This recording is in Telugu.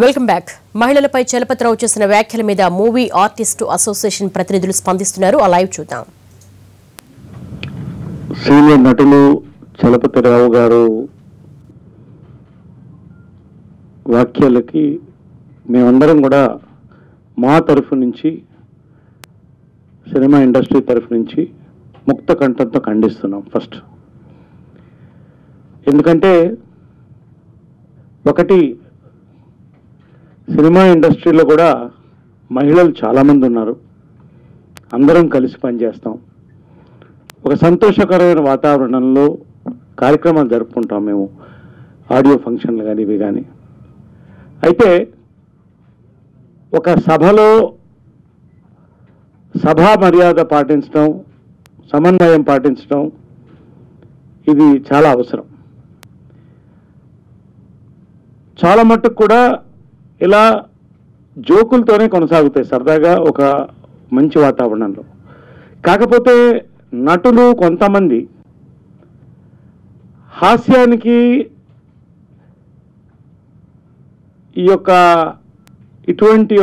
Welcome back. మహిళలపై చలపతిరావు చేసిన వ్యాఖ్యల మీద మూవీ ఆర్టిస్ట్ అసోసియేషన్ ప్రతినిధులు స్పందిస్తున్నారు. ఆ లైవ్ చూద్దాం. సీనియర్ నటులు చలపతిరావు గారు వ్యాఖ్యలకి మేమందరం కూడా మా తరఫు నుంచి, సినిమా ఇండస్ట్రీ తరఫు నుంచి ముక్త కంఠంతో ఖండిస్తున్నాం. ఫస్ట్ ఎందుకంటే ఒకటి, సినిమా ఇండస్ట్రీలో కూడా మహిళలు చాలామంది ఉన్నారు. అందరం కలిసి పనిచేస్తాం. ఒక సంతోషకరమైన వాతావరణంలో కార్యక్రమాలు జరుపుకుంటాం మేము, ఆడియో ఫంక్షన్లు కానీ ఇవి కానీ. అయితే ఒక సభలో సభా మర్యాద పాటించడం, సమన్వయం పాటించడం ఇది చాలా అవసరం. చాలా మట్టుకు కూడా ఇలా జోకులతోనే కొనసాగుతాయి సరదాగా ఒక మంచి వాతావరణంలో. కాకపోతే నటులు కొంతమంది హాస్యానికి ఇటువంటి